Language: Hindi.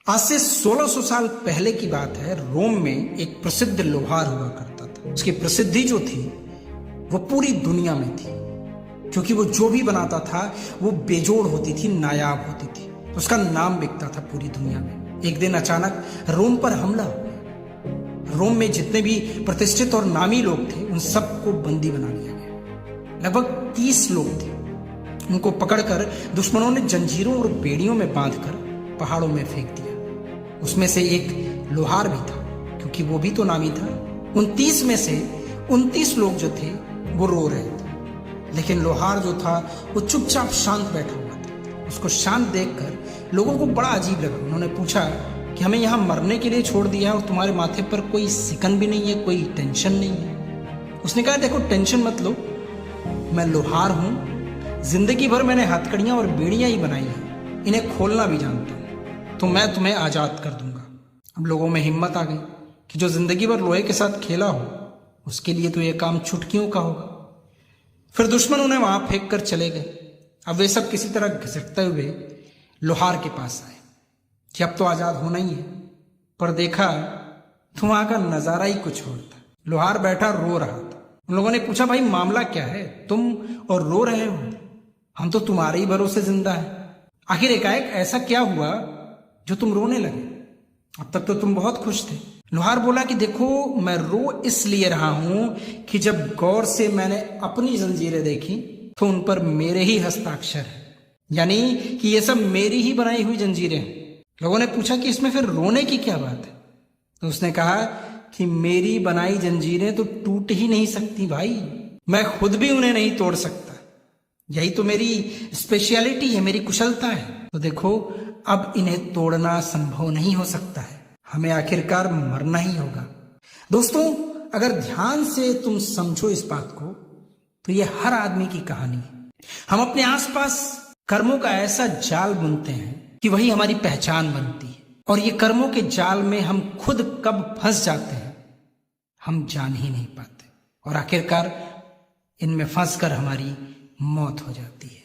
आज से 1600 साल पहले की बात है। रोम में एक प्रसिद्ध लोहार हुआ करता था। उसकी प्रसिद्धि जो थी वो पूरी दुनिया में थी, क्योंकि वो जो भी बनाता था वो बेजोड़ होती थी, नायाब होती थी। उसका नाम बिकता था पूरी दुनिया में। एक दिन अचानक रोम पर हमला हो गया। रोम में जितने भी प्रतिष्ठित और नामी लोग थे उन सबको बंदी बना लिया गया। लगभग 30 लोग थे। उनको पकड़कर दुश्मनों ने जंजीरों और बेड़ियों में बांधकर पहाड़ों में फेंक दिया। उसमें से एक लोहार भी था, क्योंकि वो भी तो नामी था। 29 में से 29 लोग जो थे वो रो रहे थे, लेकिन लोहार जो था वो चुपचाप शांत बैठा हुआ था। उसको शांत देखकर लोगों को बड़ा अजीब लगा। उन्होंने पूछा कि हमें यहाँ मरने के लिए छोड़ दिया है और तुम्हारे माथे पर कोई सिकन भी नहीं है, कोई टेंशन नहीं है। उसने कहा, देखो टेंशन मत लो, मैं लोहार हूँ, जिंदगी भर मैंने हथकड़ियाँ और बेड़ियाँ ही बनाई हैं, इन्हें खोलना भी जानता हूँ, तो मैं तुम्हें आजाद कर दूंगा। अब लोगों में हिम्मत आ गई कि जो जिंदगी भर लोहे के साथ खेला हो उसके लिए तो यह काम चुटकियों का होगा। फिर दुश्मन उन्हें वहां फेंक कर चले गए। अब वे सब किसी तरह घिसटते हुए लोहार के पास आए कि अब तो आजाद होना ही है। पर देखा तो वहां का नजारा ही कुछ और था। लोहार बैठा रो रहा था। उन लोगों ने पूछा, भाई मामला क्या है, तुम और रो रहे हो? हम तो तुम्हारे ही भरोसे जिंदा है। आखिर एकाएक ऐसा क्या हुआ जो तुम रोने लगे? अब तक तो तुम बहुत खुश थे। लोहार बोला कि देखो, मैं रो इसलिए रहा हूं कि जब गौर से मैंने अपनी जंजीरें देखी तो उन पर मेरे ही हस्ताक्षर है, यानी कि ये सब मेरी ही बनाई हुई जंजीरें हैं। लोगों ने पूछा कि इसमें फिर रोने की क्या बात है? तो उसने कहा कि मेरी बनाई जंजीरें तो टूट ही नहीं सकती भाई, मैं खुद भी उन्हें नहीं तोड़ सकता। यही तो मेरी स्पेशलिटी है, मेरी कुशलता है। तो देखो, अब इन्हें तोड़ना संभव नहीं हो सकता है, हमें आखिरकार मरना ही होगा। दोस्तों, अगर ध्यान से तुम समझो इस बात को तो ये हर आदमी की कहानी है। हम अपने आसपास कर्मों का ऐसा जाल बुनते हैं कि वही हमारी पहचान बनती है, और ये कर्मों के जाल में हम खुद कब फंस जाते हैं हम जान ही नहीं पाते, और आखिरकार इनमें फंसकर हमारी मौत हो जाती है।